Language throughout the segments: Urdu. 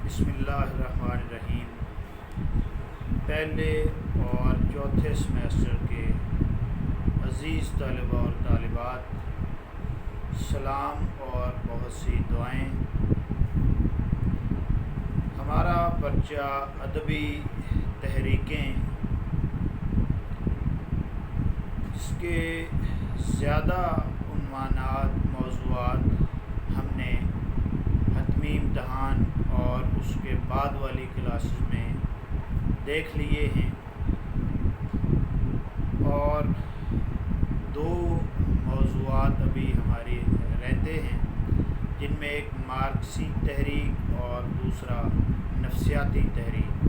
بسم اللہ الرحمن الرحیم۔ پہلے اور چوتھے سمیسٹر کے عزیز طلباء اور طالبات، سلام اور بہت سی دعائیں۔ ہمارا پرچہ ادبی تحریکیں، اس کے زیادہ عنوانات، موضوعات ہم نے حتمی امتحان اور اس کے بعد والی کلاسز میں دیکھ لیے ہیں، اور دو موضوعات ابھی ہماری رہتے ہیں، جن میں ایک مارکسی تحریک اور دوسرا نفسیاتی تحریک۔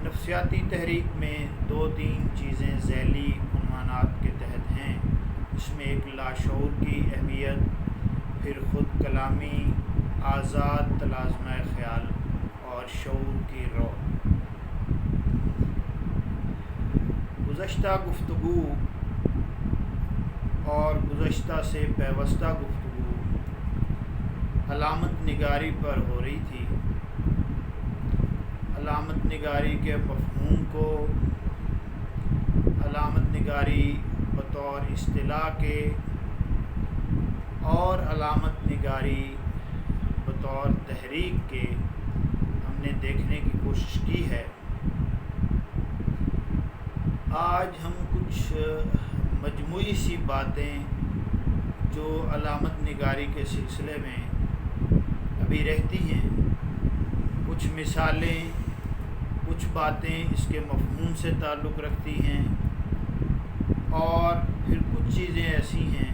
نفسیاتی تحریک میں دو تین چیزیں ذیلی عنوانات کے تحت ہیں۔ اس میں ایک لاشعور کی اہمیت، پھر خود کلامی، آزاد تلازمہ خیال اور شعور کی رول۔ گزشتہ گفتگو اور گزشتہ سے پیوستہ گفتگو علامت نگاری پر ہو رہی تھی۔ علامت نگاری کے مفہوم کو، علامت نگاری بطور اصطلاح کے اور علامت نگاری بطور تحریک کے ہم نے دیکھنے کی کوشش کی ہے۔ آج ہم کچھ مجموعی سی باتیں جو علامت نگاری کے سلسلے میں ابھی رہتی ہیں، کچھ مثالیں، کچھ باتیں اس کے مفہوم سے تعلق رکھتی ہیں، اور پھر کچھ چیزیں ایسی ہیں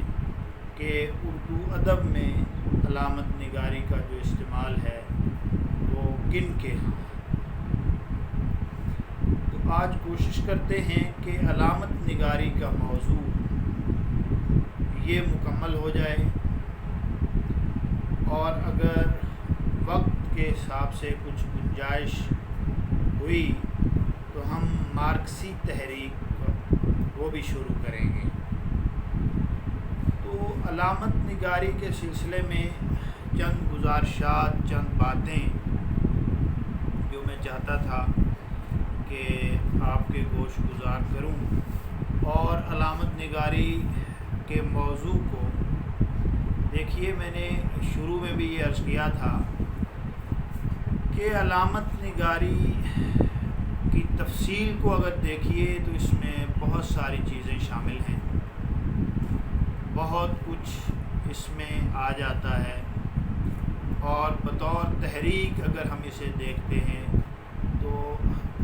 کہ اردو ادب میں علامت نگاری کا جو استعمال ہے وہ کن کے ہیں۔ تو آج کوشش کرتے ہیں کہ علامت نگاری کا موضوع یہ مکمل ہو جائے، اور اگر وقت کے حساب سے کچھ گنجائش ہوئی تو ہم مارکسی تحریک وہ بھی شروع کریں گے۔ تو علامت نگاری کے سلسلے میں چند گزارشات، چند باتیں جو میں چاہتا تھا کہ آپ کے گوش گزار کروں، اور علامت نگاری کے موضوع کو دیکھیے، میں نے شروع میں بھی یہ عرض کیا تھا کہ علامت نگاری کی تفصیل کو اگر دیکھیے تو اس میں بہت ساری چیزیں شامل ہیں، بہت کچھ اس میں آ جاتا ہے، اور بطور تحریک اگر ہم اسے دیکھتے ہیں تو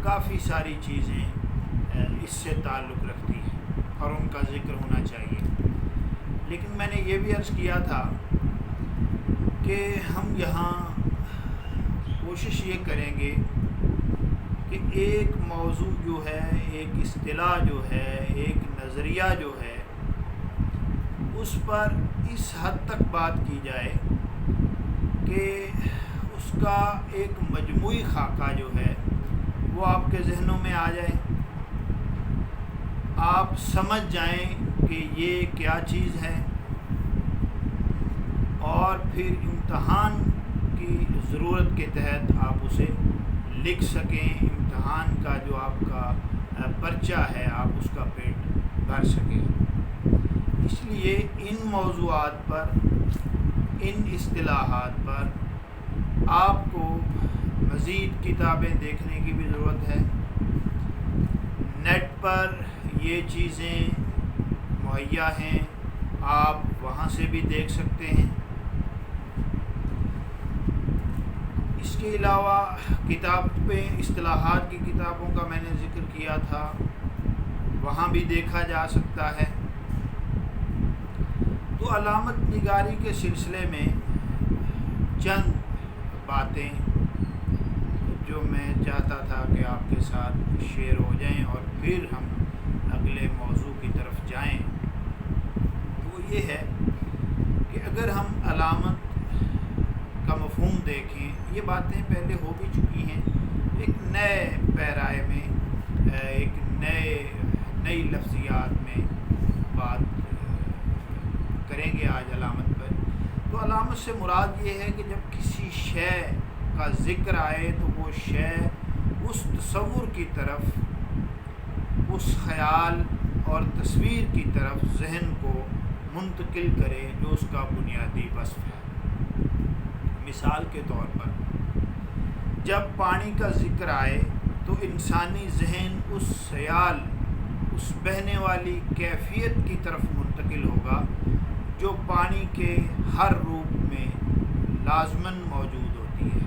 کافی ساری چیزیں اس سے تعلق رکھتی ہیں اور ان کا ذکر ہونا چاہیے۔ لیکن میں نے یہ بھی عرض کیا تھا کہ ہم یہاں کوشش یہ کریں گے کہ ایک موضوع جو ہے، ایک اصطلاح جو ہے، ایک نظریہ جو ہے، اس پر اس حد تک بات کی جائے کہ اس کا ایک مجموعی خاکہ جو ہے وہ آپ کے ذہنوں میں آ جائے، آپ سمجھ جائیں کہ یہ کیا چیز ہے، اور پھر امتحان کی ضرورت کے تحت آپ اسے لکھ سکیں، امتحان کا جو آپ کا پرچہ ہے آپ اس کا پیٹ بھر سکیں۔ اس لیے ان موضوعات پر، ان اصطلاحات پر آپ کو مزید کتابیں دیکھنے کی بھی ضرورت ہے۔ نیٹ پر یہ چیزیں مہیا ہیں، آپ وہاں سے بھی دیکھ سکتے ہیں۔ اس کے علاوہ کتابیں، اصطلاحات کی کتابوں کا میں نے ذکر کیا تھا، وہاں بھی دیکھا جا سکتا ہے۔ تو علامت نگاری کے سلسلے میں چند باتیں جو میں چاہتا تھا کہ آپ کے ساتھ شیئر ہو جائیں، اور پھر ہم اگلے موضوع کی طرف جائیں، وہ یہ ہے کہ اگر ہم علامت کا مفہوم دیکھیں، یہ باتیں پہلے ہو بھی چکی ہیں، ایک نئے پیرائے میں، ایک نئی لفظیات میں بات کریں گے آج علامت پر۔ تو علامت سے مراد یہ ہے کہ جب کسی شے کا ذکر آئے تو وہ شے اس تصور کی طرف، اس خیال اور تصویر کی طرف ذہن کو منتقل کرے جو اس کا بنیادی وصف ہے۔ مثال کے طور پر جب پانی کا ذکر آئے تو انسانی ذہن اس سیال، اس بہنے والی کیفیت کی طرف منتقل ہوگا جو پانی کے ہر روپ میں لازماً موجود ہوتی ہے۔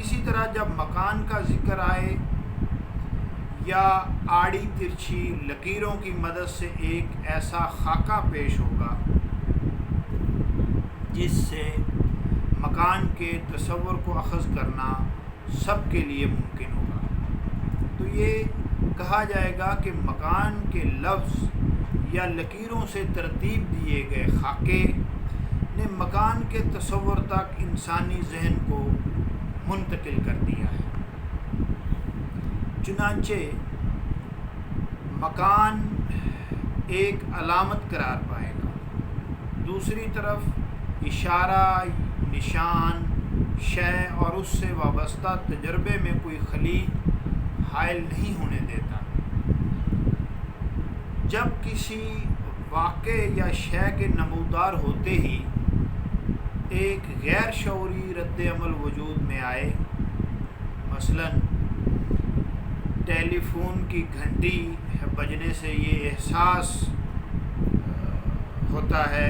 اسی طرح جب مکان کا ذکر آئے یا آڑی ترچھی لکیروں کی مدد سے ایک ایسا خاکہ پیش ہوگا جس سے مکان کے تصور کو اخذ کرنا سب کے لیے ممکن ہوگا، تو یہ کہا جائے گا کہ مکان کے لفظ یا لکیروں سے ترتیب دیے گئے خاکے نے مکان کے تصور تک انسانی ذہن کو منتقل کر دیا ہے۔ چنانچہ مکان ایک علامت قرار پائے گا، دوسری طرف اشارہ، نشان، شے اور اس سے وابستہ تجربے میں کوئی خلیج حائل نہیں ہونے دیتا۔ جب کسی واقعے یا شے کے نمودار ہوتے ہی ایک غیر شعوری رد عمل وجود میں آئے، مثلاً ٹیلی فون کی گھنٹی بجنے سے یہ احساس ہوتا ہے،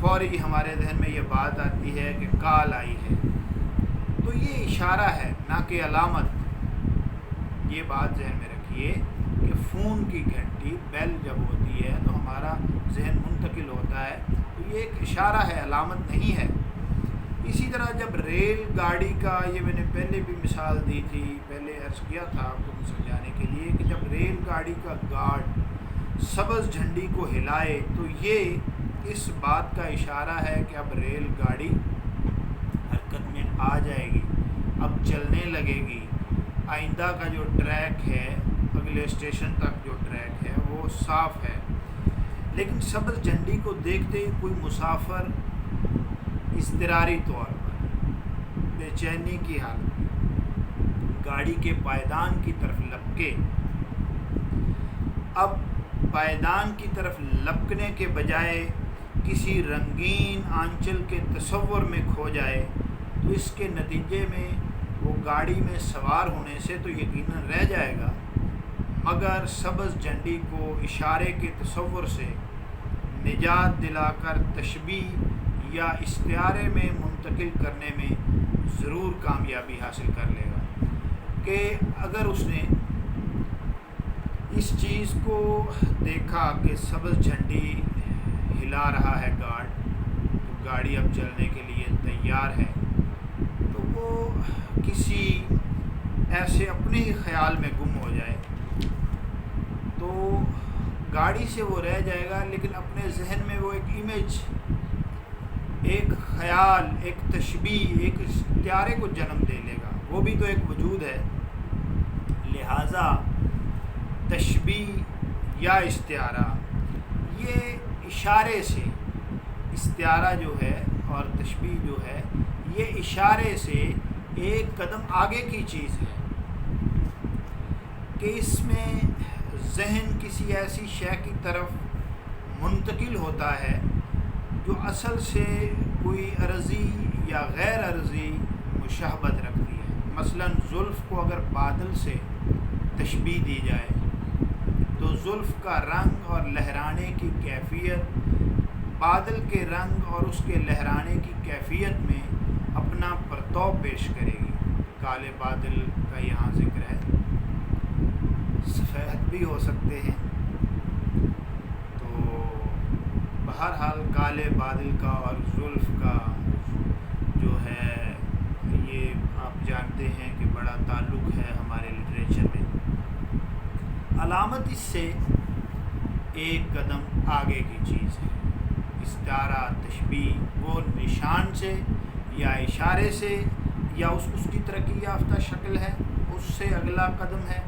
فوری ہمارے ذہن میں یہ بات آتی ہے کہ کال آئی ہے، تو یہ اشارہ ہے نہ کہ علامت۔ یہ بات ذہن میں رکھیے کہ فون کی گھنٹی بیل جب ہوتی ہے تو ہمارا ذہن منتقل ہوتا ہے، تو یہ ایک اشارہ ہے، علامت نہیں ہے۔ اسی طرح جب ریل گاڑی کا، یہ میں نے پہلے بھی مثال دی تھی، پہلے عرض کیا تھا آپ کو سمجھانے کے لیے کہ جب ریل گاڑی کا گارڈ سبز جھنڈی کو ہلائے تو یہ اس بات کا اشارہ ہے کہ اب ریل گاڑی حرکت میں آ جائے گی، اب چلنے لگے گی، آئندہ کا جو ٹریک ہے، اگلے اسٹیشن تک جو ٹریک ہے وہ صاف ہے۔ لیکن سبز جھنڈی کو دیکھتے ہی کوئی مسافر اضطراری طور پر بے چینی کی حالت میں گاڑی کے پائیدان کی طرف لپکے، اب پائیدان کی طرف لپکنے کے بجائے کسی رنگین آنچل کے تصور میں کھو جائے تو اس کے نتیجے میں وہ گاڑی میں سوار ہونے سے تو یقیناً رہ جائے گا، مگر سبز جھنڈی کو اشارے کے تصور سے نجات دلا کر تشبیہ یا استعارے میں منتقل کرنے میں ضرور کامیابی حاصل کر لے گا کہ اگر اس نے اس چیز کو دیکھا کہ سبز جھنڈی ہلا رہا ہے گارڈ، تو گاڑی اب چلنے کے لیے تیار ہے، تو وہ کسی ایسے اپنے ہی خیال میں گم ہو جائے تو گاڑی سے وہ رہ جائے گا، لیکن اپنے ذہن میں وہ ایک امیج، ایک خیال، ایک تشبیہ، ایک استعارے کو جنم دے لے گا، وہ بھی تو ایک وجود ہے۔ لہٰذا تشبیہ یا استعارہ یہ اشارے سے، استعارہ جو ہے اور تشبیہ جو ہے یہ اشارے سے ایک قدم آگے کی چیز ہے کہ اس میں ذہن کسی ایسی شے کی طرف منتقل ہوتا ہے جو اصل سے کوئی عرضی یا غیر عرضی مشابہت رکھتی ہے۔ مثلاً زلف کو اگر بادل سے تشبیہ دی جائے تو زلف کا رنگ اور لہرانے کی کیفیت بادل کے رنگ اور اس کے لہرانے کی کیفیت میں اپنا پرتو پیش کرے گی۔ کالے بادل کا یہاں ذکر ہے، سفید بھی ہو سکتے ہیں، تو بہرحال کالے بادل کا اور زلف کا جو ہے یہ آپ جانتے ہیں کہ بڑا تعلق ہے ہمارے لٹریچر میں۔ علامت اس سے ایک قدم آگے کی چیز ہے، استعارہ، تشبیہ وہ نشان سے یا اشارے سے یا اس کی ترقی یافتہ شکل ہے، اس سے اگلا قدم ہے،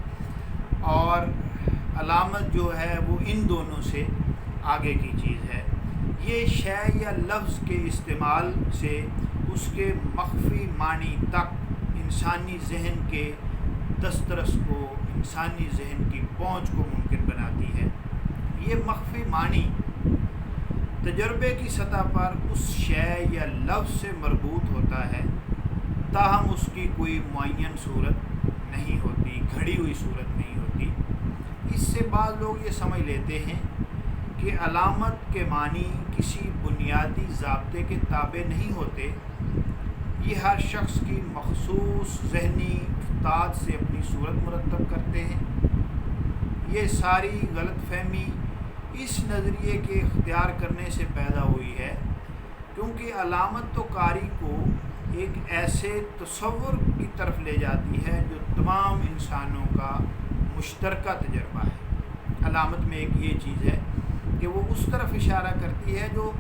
اور علامت جو ہے وہ ان دونوں سے آگے کی چیز ہے۔ یہ شے یا لفظ کے استعمال سے اس کے مخفی معنی تک انسانی ذہن کے دسترس کو، انسانی ذہن کی پہنچ کو ممکن بناتی ہے۔ یہ مخفی معنی تجربے کی سطح پر اس شے یا لفظ سے مربوط ہوتا ہے، تاہم اس کی کوئی معین صورت نہیں ہوتی، گھڑی ہوئی صورت نہیں ہوتی۔ اس سے بعض لوگ یہ سمجھ لیتے ہیں کہ علامت کے معنی کسی بنیادی ضابطے کے تابع نہیں ہوتے، یہ ہر شخص کی مخصوص ذہنی افتاد سے اپنی صورت مرتب کرتے ہیں۔ یہ ساری غلط فہمی اس نظریے کے اختیار کرنے سے پیدا ہوئی ہے کیونکہ علامت تو قاری کو ایک ایسے تصور کی طرف لے جاتی ہے جو تمام انسانوں کا مشترکہ تجربہ ہے۔ علامت میں ایک یہ چیز ہے کہ وہ اس طرف اشارہ کرتی ہے جو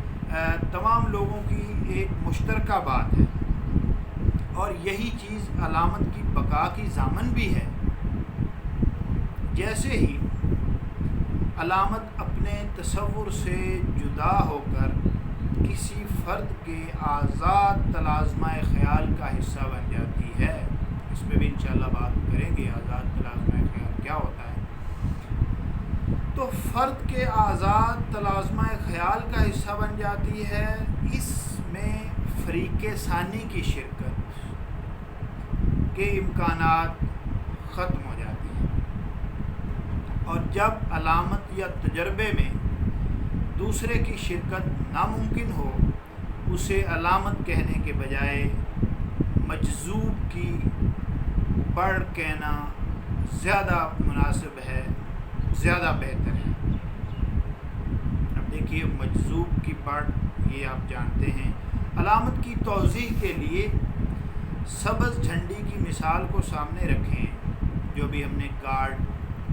تمام لوگوں کی ایک مشترکہ بات ہے، اور یہی چیز علامت کی بقا کی ضامن بھی ہے۔ جیسے ہی علامت اپنے تصور سے جدا ہو کر کسی فرد کے آزاد تلازمہ خیال کا حصہ بن جاتی ہے، اس پہ بھی انشاءاللہ بات کریں گے آزاد تلازمہ خیال کیا ہوتا ہے، تو فرد کے آزاد تلازمہ خیال کا حصہ بن جاتی ہے، اس میں فریق ثانی کی شرکت کے امکانات ختم ہو جاتے ہیں، اور جب علامت یا تجربے میں دوسرے کی شرکت ناممکن ہو، اسے علامت کہنے کے بجائے مجذوب کی پڑھ کہنا زیادہ مناسب ہے، زیادہ بہتر ہے۔ اب دیکھیے مجذوب کی پڑھ، یہ آپ جانتے ہیں۔ علامت کی توضیح کے لیے سبز جھنڈی کی مثال کو سامنے رکھیں، جو بھی ہم نے گارڈ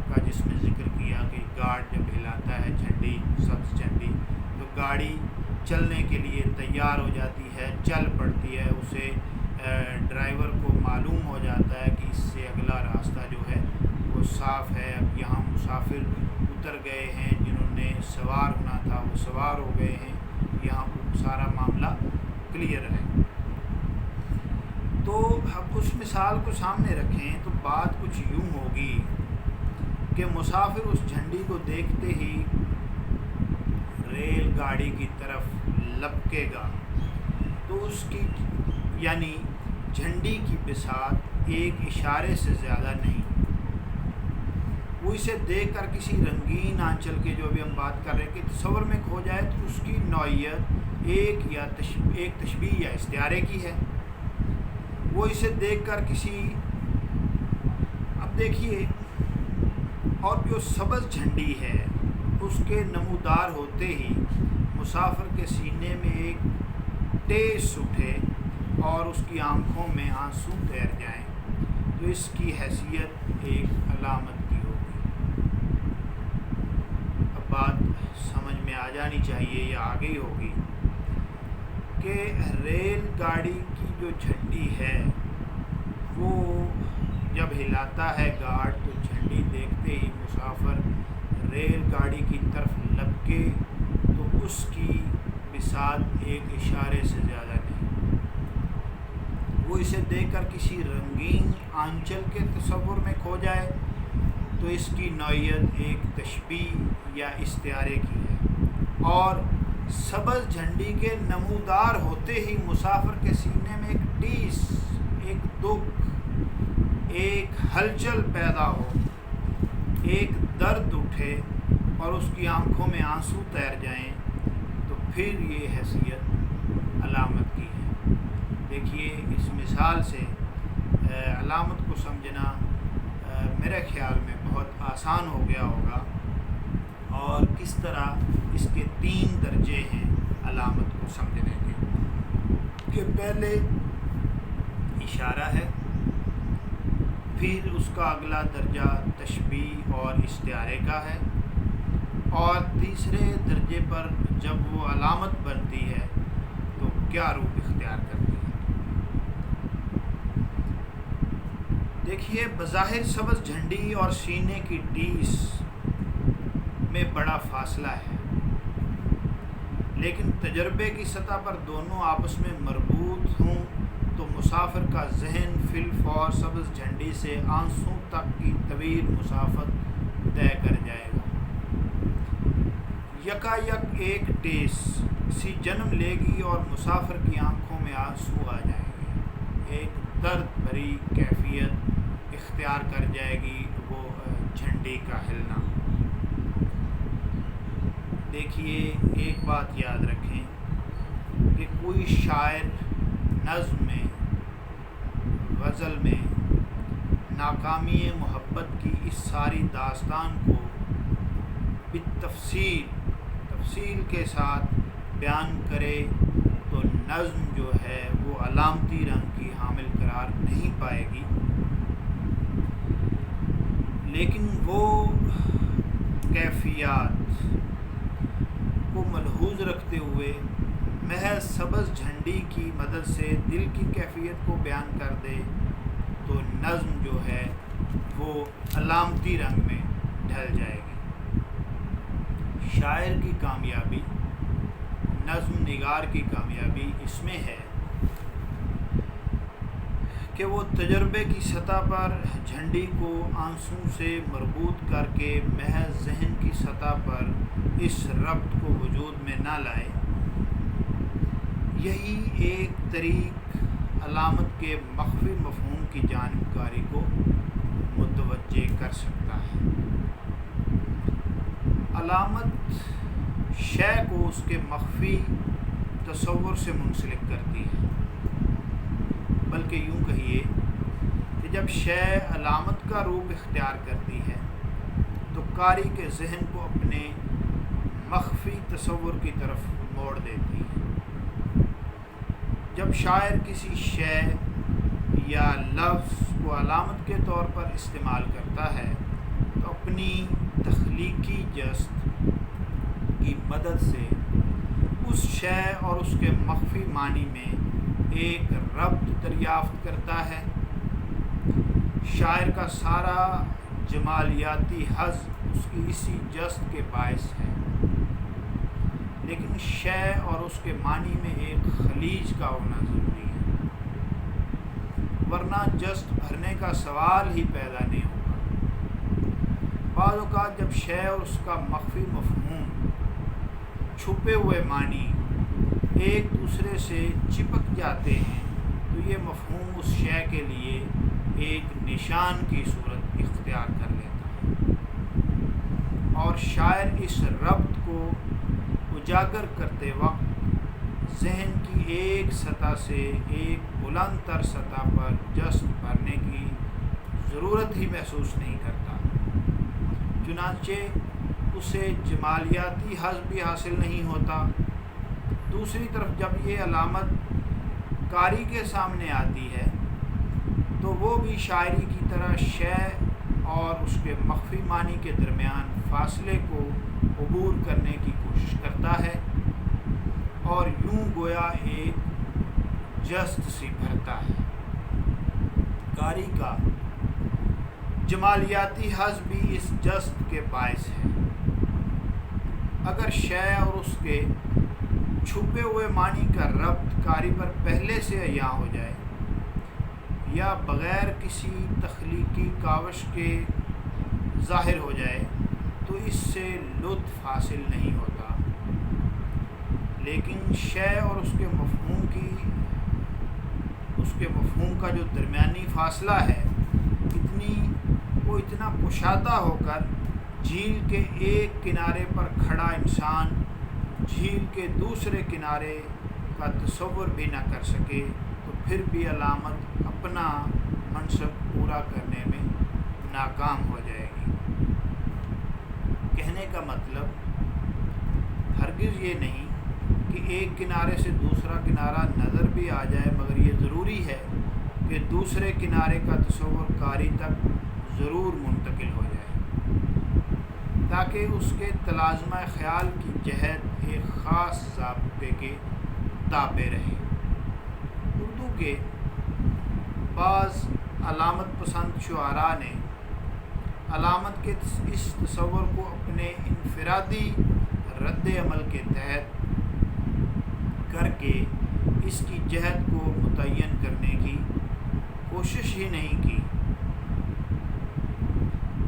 کا جس میں ذکر کیا کہ گارڈ جب ہلاتا ہے جھنڈی، سبز جھنڈی، تو گاڑی چلنے کے لیے تیار ہو جاتی ہے، چل پڑتی ہے، اسے ڈرائیور کو معلوم ہو جاتا ہے کہ اس سے اگلا راستہ جو ہے وہ صاف ہے، اب یہاں مسافر اتر گئے ہیں، جنہوں نے سوار ہونا تھا وہ سوار ہو گئے ہیں، یہاں سارا معاملہ کلیئر ہے۔ تو اب اس مثال کو سامنے رکھیں تو بات کچھ یوں ہوگی کہ مسافر اس جھنڈی کو دیکھتے ہی ریل گاڑی کی طرف لپکے گا، تو اس کی یعنی جھنڈی کی بساط ایک اشارے سے زیادہ نہیں، وہ اسے دیکھ کر کسی رنگین آنچل کے، جو ابھی ہم بات کر رہے ہیں کہ تصور میں کھو جائے، تو اس کی نوعیت ایک تشبیہ یا استعارے کی ہے۔ وہ اسے دیکھ کر کسی، اب دیکھیے، اور جو سبز جھنڈی ہے اس کے نمودار ہوتے ہی مسافر کے سینے میں ایک ٹیس اٹھے اور اس کی آنکھوں میں آنسو تیر جائیں، تو اس کی حیثیت ایک علامت کی ہوگی۔ اب بات سمجھ میں آ جانی چاہیے یا آ گئی ہوگی کہ ریل گاڑی کی جو جھنڈی ہے وہ جب ہلاتا ہے گارڈ، تو جھنڈی دیکھتے ہی مسافر ریل گاڑی کی طرف لپکے، تو اس کی بساط ایک اشارے سے زیادہ نہیں، وہ اسے دیکھ کر کسی رنگین آنچل کے تصور میں کھو جائے، تو اس کی نوعیت ایک تشبیہ یا استعارے کی ہے، اور سبز جھنڈی کے نمودار ہوتے ہی مسافر کے سینے میں ایک ٹیس، ایک دکھ، ایک ہلچل پیدا ہو، ایک درد اٹھے اور اس کی آنکھوں میں آنسو تیر جائیں، تو پھر یہ حیثیت علامت کی ہے۔ دیکھیے اس مثال سے علامت کو سمجھنا میرے خیال میں بہت آسان ہو گیا ہوگا، اور کس طرح اس کے 3 درجے ہیں علامت کو سمجھنے کے، کہ پہلے اشارہ ہے، پھر اس کا اگلا درجہ تشبیہ اور استعارے کا ہے، اور تیسرے درجے پر جب وہ علامت بنتی ہے تو کیا روپ اختیار کرتی ہے۔ دیکھیے بظاہر سبز جھنڈی اور سینے کی ٹیس میں بڑا فاصلہ ہے، لیکن تجربے کی سطح پر دونوں آپس میں مربوط ہوں تو مسافر کا ذہن فی الفور سبز جھنڈی سے آنسوں تک کی طویل مسافت طے کر جائے گا۔ یکا یک ایک ٹیس سی جنم لے گی اور مسافر کی آنکھوں میں آنسو آ جائیں گے، ایک درد بھری کیفیت اختیار کر جائے گی وہ جھنڈی کا ہلنا۔ دیکھیے، ایک بات یاد رکھیں کہ کوئی شاعر نظم میں، غزل میں ناکامی محبت کی اس ساری داستان کو تفصیل کے ساتھ بیان کرے تو نظم جو ہے وہ علامتی رنگ کی حامل قرار نہیں پائے گی، لیکن وہ کیفیات کو ملحوظ رکھتے ہوئے محض سبز جھنڈی کی مدد سے دل کی کیفیت کو بیان کر دے تو نظم جو ہے وہ علامتی رنگ میں ڈھل جائے گی۔ شاعر کی کامیابی، نظم نگار کی کامیابی اس میں ہے کہ وہ تجربے کی سطح پر جھنڈی کو آنسوں سے مربوط کر کے محض ذہن کی سطح پر اس ربط کو وجود میں نہ لائے۔ یہی ایک طریق علامت کے مخفی مفہوم کی جانب کاری کو متوجہ کر سکتا ہے۔ علامت شے کو اس کے مخفی تصور سے منسلک کرتی ہے، بلکہ یوں کہیے کہ جب شے علامت کا روپ اختیار کرتی ہے تو قاری کے ذہن کو اپنے مخفی تصور کی طرف موڑ دیتی ہے۔ جب شاعر کسی شے یا لفظ کو علامت کے طور پر استعمال کرتا ہے تو اپنی تخلیقی جست کی مدد سے اس شے اور اس کے مخفی معنی میں ایک ربط دریافت کرتا ہے۔ شاعر کا سارا جمالیاتی حظ اس کی اسی جست کے باعث ہے، لیکن شے اور اس کے معنی میں ایک خلیج کا ہونا ضروری ہے، ورنہ جست بھرنے کا سوال ہی پیدا نہیں ہوگا۔ بعض اوقات جب شے اور اس کا مخفی مفہوم، چھپے ہوئے معنی ایک دوسرے سے چپک جاتے ہیں تو یہ مفہوم اس شے کے لیے ایک نشان کی صورت اختیار کر لیتا ہے، اور شاعر اس ربط کو اجاگر کرتے وقت ذہن کی ایک سطح سے ایک بلند تر سطح پر جست بھرنے کی ضرورت ہی محسوس نہیں کرتا، چنانچہ اسے جمالیاتی حظ بھی حاصل نہیں ہوتا۔ دوسری طرف جب یہ علامت قاری کے سامنے آتی ہے تو وہ بھی شاعری کی طرح شے اور اس کے مخفی معنی کے درمیان فاصلے کو عبور کرنے کی کوشش کرتا ہے اور یوں گویا ایک جست سی بھرتا ہے۔ قاری کا جمالیاتی حظ بھی اس جست کے باعث ہے۔ اگر شے اور اس کے چھپے ہوئے معنی کا ربط قاری پر پہلے سے عیاں ہو جائے یا بغیر کسی تخلیقی کاوش کے ظاہر ہو جائے تو اس سے لطف حاصل نہیں ہوتا، لیکن شے اور اس کے مفہوم کا جو درمیانی فاصلہ ہے وہ اتنا کشادہ ہو کر جھیل کے ایک کنارے پر کھڑا انسان جھیل کے دوسرے کنارے کا تصور بھی نہ کر سکے تو پھر بھی علامت اپنا منصب پورا کرنے میں ناکام ہو جائے گی۔ کہنے کا مطلب ہرگز یہ نہیں کہ ایک کنارے سے دوسرا کنارہ نظر بھی آ جائے، مگر یہ ضروری ہے کہ دوسرے کنارے کا تصور قاری تک ضرور منتقل ہو جائے تاکہ اس کے تلازمہ خیال کی جہت ایک خاص ضابطے کے تابع رہے۔ اردو کے بعض علامت پسند شعراء نے علامت کے اس تصور کو اپنے انفرادی رد عمل کے تحت کر کے اس کی جہت کو متعین کرنے کی کوشش ہی نہیں کی۔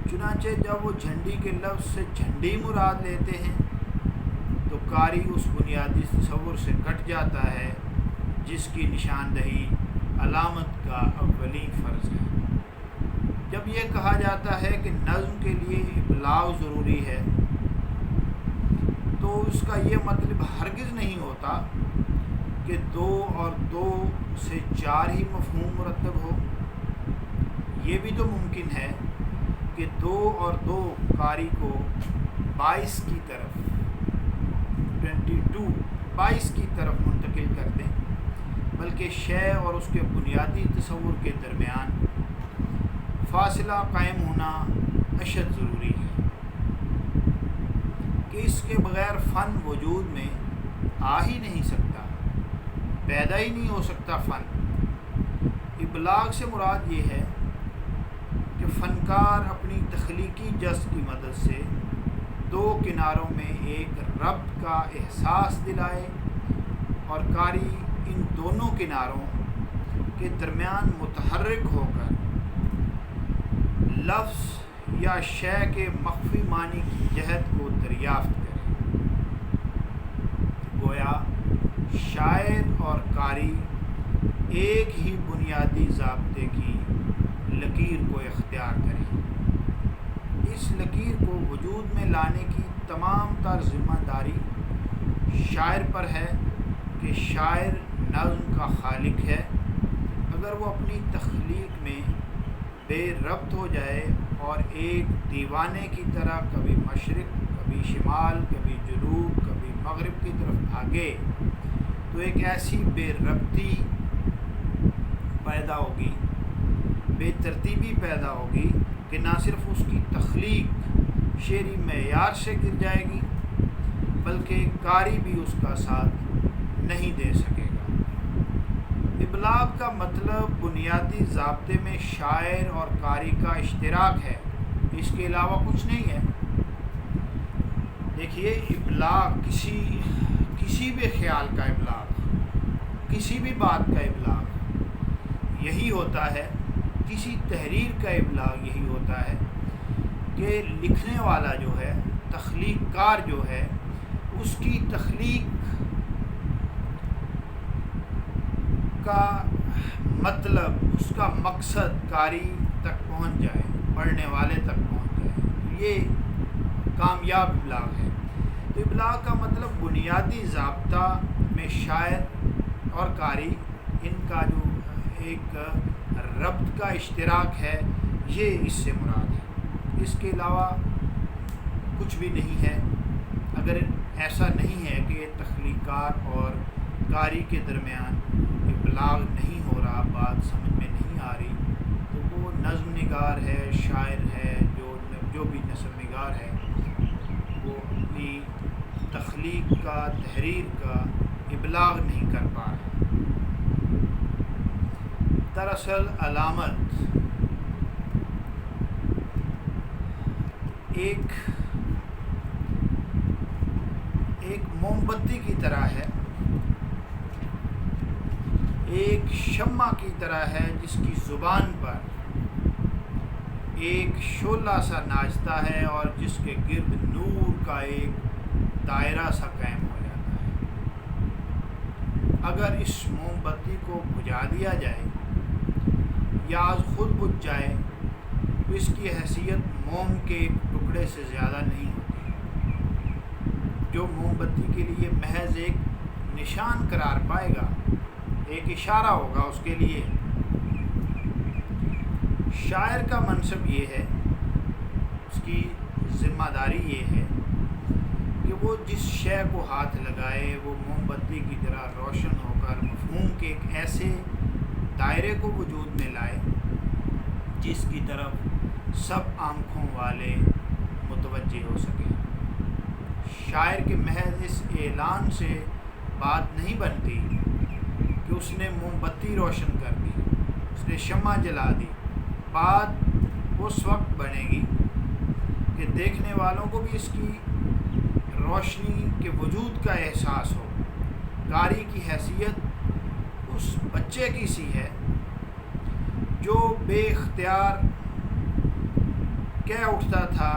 چنانچہ جب وہ جھنڈی کے لفظ سے جھنڈی مراد لیتے ہیں تو قاری اس بنیادی تصور سے کٹ جاتا ہے جس کی نشاندہی علامت کا اولین فرض ہے۔ جب یہ کہا جاتا ہے کہ نظم کے لیے ابلاغ ضروری ہے تو اس کا یہ مطلب ہرگز نہیں ہوتا کہ 2 اور 2 سے 4 ہی مفہوم مرتب ہو۔ یہ بھی تو ممکن ہے کہ 2 اور 2 قاری کو 22 کی طرف 22 کی طرف منتقل کر دیں، بلکہ شے اور اس کے بنیادی تصور کے درمیان فاصلہ قائم ہونا اشد ضروری ہے کہ اس کے بغیر فن وجود میں آ ہی نہیں سکتا، پیدا ہی نہیں ہو سکتا فن۔ ابلاغ سے مراد یہ ہے کہ فنکار اپنی تخلیقی جس کی مدد سے 2 کناروں میں ایک ربط کا احساس دلائے اور قاری ان دونوں کناروں کے درمیان متحرک ہو کر لفظ یا شے کے مخفی معنی کی جہت کو دریافت کرے۔ گویا شاعر اور قاری ایک ہی بنیادی ضابطے کی لکیر کو اختیار کریں۔ اس لکیر کو وجود میں لانے کی تمام تر ذمہ داری شاعر پر ہے کہ شاعر نظم کا خالق ہے۔ اگر وہ اپنی تخلیق میں بے ربط ہو جائے اور ایک دیوانے کی طرح کبھی مشرق، کبھی شمال، کبھی جنوب، کبھی مغرب کی طرف بھاگے تو ایک ایسی بے ربطی پیدا ہوگی، بے ترتیبی پیدا ہوگی کہ نہ صرف اس کی تخلیق شعری معیار سے گر جائے گی بلکہ قاری بھی اس کا ساتھ نہیں دے سکے گا۔ ابلاغ کا مطلب بنیادی ضابطے میں شاعر اور قاری کا اشتراک ہے، اس کے علاوہ کچھ نہیں ہے۔ دیکھیے، ابلاغ کسی بھی خیال کا ابلاغ، کسی بھی بات کا ابلاغ یہی ہوتا ہے، کسی تحریر کا ابلاغ یہی ہوتا ہے کہ لکھنے والا جو ہے، تخلیق کار جو ہے، اس کی تخلیق کا مطلب، اس کا مقصد قاری تک پہنچ جائے، پڑھنے والے تک پہنچ جائے، یہ کامیاب ابلاغ ہے۔ تو ابلاغ کا مطلب بنیادی ضابطہ میں شاعر اور قاری ان کا جو ایک ربط کا اشتراک ہے، یہ اس سے مراد ہے، اس کے علاوہ کچھ بھی نہیں ہے۔ اگر ایسا نہیں ہے کہ تخلیق کار اور قاری کے درمیان ابلاغ نہیں ہو رہا، بات سمجھ میں نہیں آ رہی، تو وہ نظم نگار ہے، شاعر ہے، جو بھی نثر نگار ہے، وہ اپنی تخلیق کا، تحریر کا ابلاغ نہیں کر پا رہا۔ دراصل علامت ایک موم بتی کی طرح ہے، ایک شمع کی طرح ہے جس کی زبان پر ایک شعلہ سا ناچتا ہے اور جس کے گرد نور کا ایک دائرہ سا قائم ہو جاتا ہے۔ اگر اس موم بتی کو بجھا دیا جائے یا خود بجھ جائے تو اس کی حیثیت موم کے ایک ٹکڑے سے زیادہ نہیں ہوتی، جو موم بتی کے لیے محض ایک نشان قرار پائے گا، ایک اشارہ ہوگا اس کے لیے۔ شاعر کا منصب یہ ہے، اس کی ذمہ داری یہ ہے کہ وہ جس شے کو ہاتھ لگائے وہ موم بتی کی طرح روشن ہو کر مفہوم کے ایک ایسے دائرے کو وجود میں لائے جس کی طرف سب آنکھوں والے متوجہ ہو سکیں۔ شاعر کے محض اس اعلان سے بات نہیں بنتی کہ اس نے موم بتی روشن کر دی، اس نے شمع جلا دی۔ بات اس وقت بنے گی کہ دیکھنے والوں کو بھی اس کی روشنی کے وجود کا احساس ہو، قاری کی حیثیت اس بچے کی سی ہے جو بے اختیار کہہ اٹھتا تھا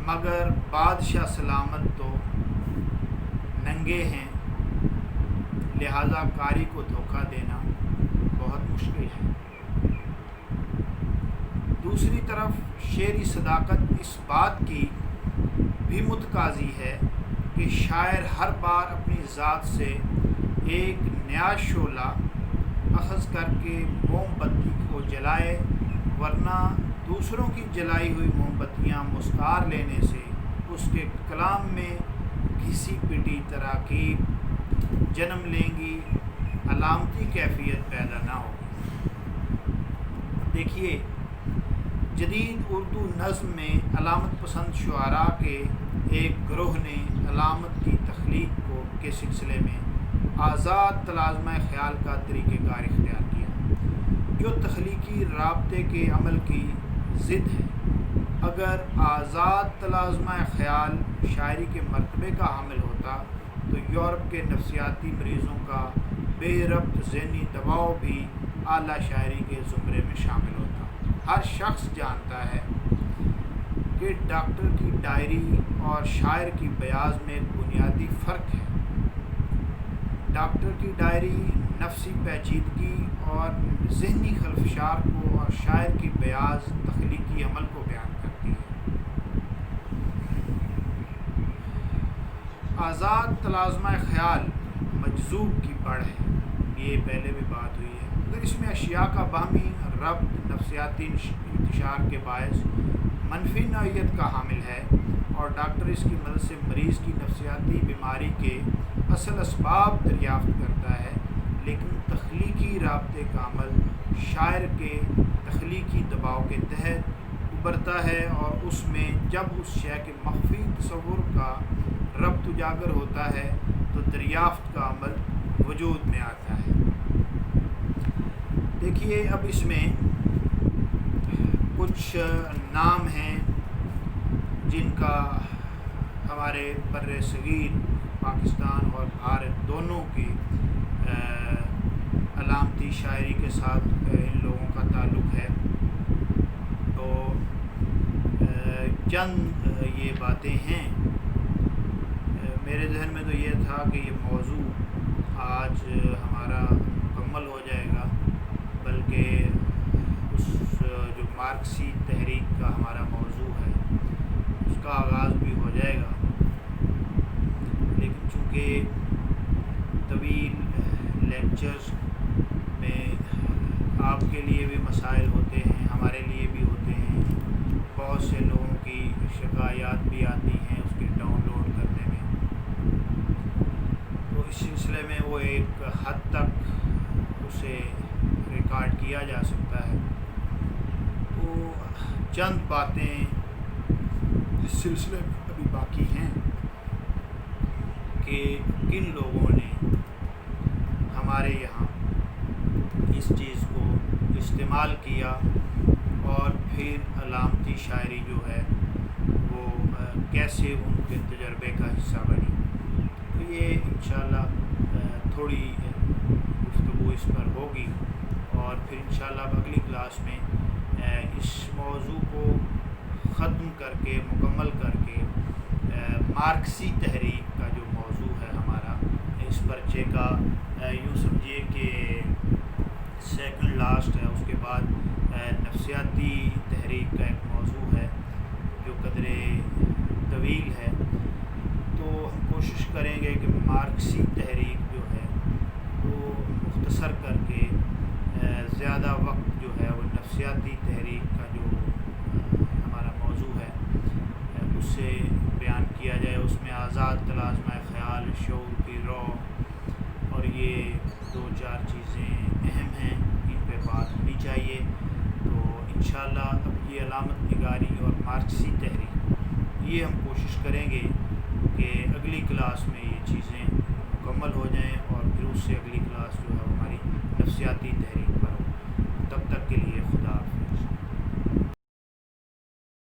مگر بادشاہ سلامت تو ننگے ہیں، لہذا قاری کو دھوکہ دینا بہت مشکل ہے۔ دوسری طرف شعری صداقت اس بات کی بھی متقاضی ہے کہ شاعر ہر بار اپنی ذات سے ایک نیا شعلہ اخذ کر کے موم بتی کو جلائے، ورنہ دوسروں کی جلائی ہوئی موم بتیاں مسکار لینے سے اس کے کلام میں گھسی پٹی تراکیب جنم لیں گی، علامتی کیفیت پیدا نہ ہوگی۔ دیکھیے، جدید اردو نظم میں علامت پسند شعراء کے ایک گروہ نے علامت کی تخلیق کے سلسلے میں آزاد تلازمہ خیال کا طریقہ کار اختیار کیا، جو تخلیقی رابطے کے عمل کی ضد ہے۔ اگر آزاد تلازمہ خیال شاعری کے مرتبے کا حامل ہوتا تو یورپ کے نفسیاتی مریضوں کا بے ربط ذہنی دباؤ بھی اعلیٰ شاعری کے زمرے میں شامل ہوتا۔ ہر شخص جانتا ہے کہ ڈاکٹر کی ڈائری اور شاعر کی بیاض میں ایک بنیادی فرق ہے۔ ڈاکٹر کی ڈائری نفسی پیچیدگی اور ذہنی خلفشار کو، اور شاعر کی بیاض تخلیقی عمل کو بیان کرتی ہے۔ آزاد تلازمہ خیال مجذوب کی بڑھ ہے، یہ پہلے بھی بات ہوئی ہے، اگر اس میں اشیاء کا باہمی ربط نفسیاتی انتشار کے باعث منفی نوعیت کا حامل ہے اور ڈاکٹر اس کی مدد سے مریض کی نفسیاتی بیماری کے اصل اسباب دریافت کرتا ہے، لیکن تخلیقی رابطے کا عمل شاعر کے تخلیقی دباؤ کے تحت ابھرتا ہے، اور اس میں جب اس شے کے مخفی تصور کا ربط اجاگر ہوتا ہے تو دریافت کا عمل وجود میں آتا ہے۔ دیکھیے، اب اس میں کچھ نام ہیں جن کا ہمارے بر صغیر پاکستان اور بھارت دونوں کی علامتی شاعری کے ساتھ ان لوگوں کا تعلق ہے۔ تو چند یہ باتیں ہیں، میرے ذہن میں تو یہ تھا کہ یہ موضوع آج ہمارا مکمل ہو جائے گا، بلکہ اس جو مارکسی تحریک کا ہمارا موضوع ہے اس کا آغاز بھی ہو جائے گا، لیکن چونکہ طویل لیکچرز میں آپ کے لیے بھی مسائل ہوتے ہیں، ہمارے لیے بھی ہوتے ہیں، بہت سے لوگوں کی شکایات بھی آتی ہیں اس کے ڈاؤن لوڈ کرنے میں، تو اس سلسلے میں وہ ایک حد تک اسے ریکارڈ کیا جا سکتا ہے۔ تو چند باتیں اس سلسلے میں ابھی باقی ہیں کہ کن لوگوں نے ہمارے یہاں اس چیز کو استعمال کیا اور پھر علامتی شاعری جو ہے وہ کیسے ان کے تجربے کا حصہ بنی۔ تو یہ انشاءاللہ تھوڑی گفتگو اس پر ہوگی، اور پھر انشاءاللہ اگلی کلاس میں اس موضوع کو ختم کر کے، مکمل کر کے، مارکسی تحریک کا جو موضوع ہے ہمارا، اس پرچے کا یوں سمجھیے کہ سیکنڈ لاسٹ ہے، اس کے بعد نفسیاتی تحریک کا ایک موضوع ہے جو قدرے طویل ہے۔ تو ہم کوشش کریں گے کہ مارکسی تحریک جو ہے وہ مختصر کر کے زیادہ وقت جو ہے وہ نفسیاتی تحریک کا جو ہمارا موضوع ہے اس سے بیان کیا جائے۔ اس میں آزاد تلازمہ خیال، شعور کی رو، اور یہ دو چار چیزیں اہم ہیں، ان پہ بات ہونی چاہیے۔ تو انشاءاللہ اب یہ علامت نگاری اور مارکسی تحریک، یہ ہم کوشش کریں گے کہ اگلی کلاس میں یہ چیزیں مکمل ہو جائیں، اور پھر اس سے اگلی کلاس جو ہے ہماری نفسیاتی تحریک پر ہو۔ تب تک کے لیے خدا حافظ۔